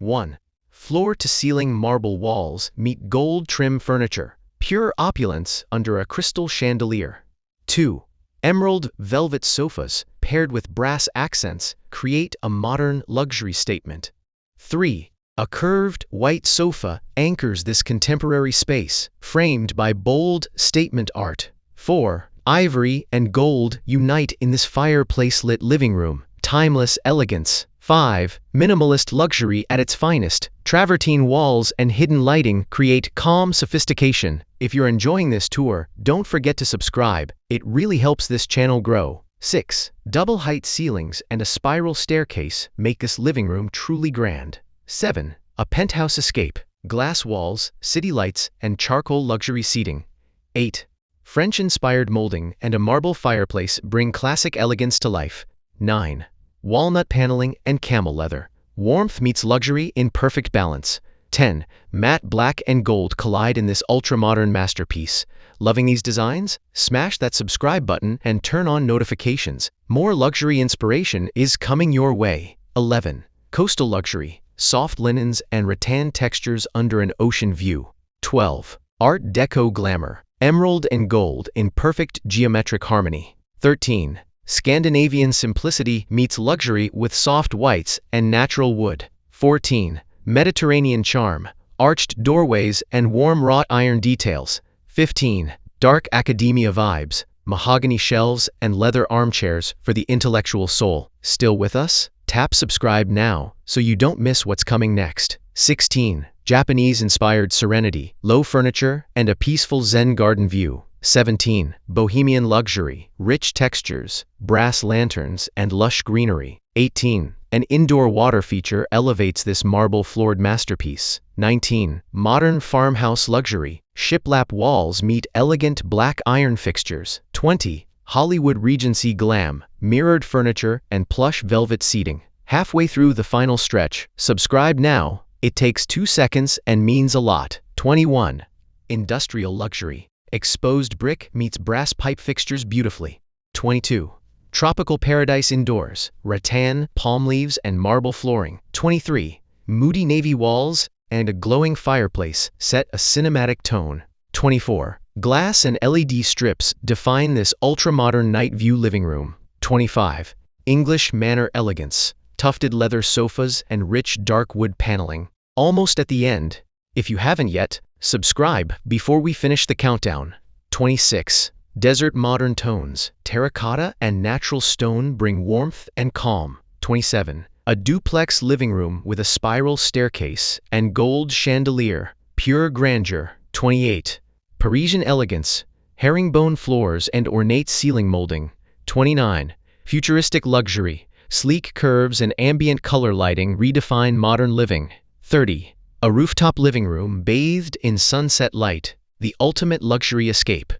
1. Floor-to-ceiling marble walls meet gold trim furniture, pure opulence under a crystal chandelier. 2. Emerald velvet sofas paired with brass accents create a modern luxury statement. 3. A curved white sofa anchors this contemporary space, framed by bold statement art. 4. Ivory and gold unite in this fireplace-lit living room, timeless elegance. 5. Minimalist luxury at its finest. Travertine walls and hidden lighting create calm sophistication. If you're enjoying this tour, don't forget to subscribe. It really helps this channel grow. 6. Double height ceilings and a spiral staircase make this living room truly grand. 7. A penthouse escape. Glass walls, city lights, and charcoal luxury seating. 8. French-inspired molding and a marble fireplace bring classic elegance to life. 9. Walnut paneling and camel leather. Warmth meets luxury in perfect balance. 10. Matte black and gold collide in this ultra-modern masterpiece. Loving these designs? Smash that subscribe button and turn on notifications. More luxury inspiration is coming your way. 11. Coastal luxury. Soft linens and rattan textures under an ocean view. 12. Art Deco glamour. Emerald and gold in perfect geometric harmony. 13. Scandinavian simplicity meets luxury with soft whites and natural wood. 14. Mediterranean charm. Arched doorways and warm wrought iron details. 15. Dark academia vibes. Mahogany shelves and leather armchairs for the intellectual soul. Still with us? Tap subscribe now so you don't miss what's coming next. 16. Japanese-inspired serenity. Low furniture and a peaceful Zen garden view. 17. Bohemian luxury. Rich textures, brass lanterns, and lush greenery. 18. An indoor water feature elevates this marble-floored masterpiece. 19. Modern farmhouse luxury. Shiplap walls meet elegant black iron fixtures. 20. Hollywood Regency glam. Mirrored furniture and plush velvet seating. Halfway through the final stretch. Subscribe now. It takes 2 seconds and means a lot. 21. Industrial luxury. Exposed brick meets brass pipe fixtures beautifully. 22. Tropical paradise indoors. Rattan, palm leaves, and marble flooring. 23. Moody navy walls and a glowing fireplace set a cinematic tone. 24. Glass and LED strips define this ultra-modern night view living room. 25. English manor elegance. Tufted leather sofas and rich dark wood paneling. Almost at the end. If you haven't yet, subscribe before we finish the countdown. 26. Desert modern tones. Terracotta and natural stone bring warmth and calm. 27. A duplex living room with a spiral staircase and gold chandelier. Pure grandeur. 28. Parisian elegance. Herringbone floors and ornate ceiling molding. 29. Futuristic luxury. Sleek curves and ambient color lighting redefine modern living. 30. A rooftop living room bathed in sunset light, the ultimate luxury escape.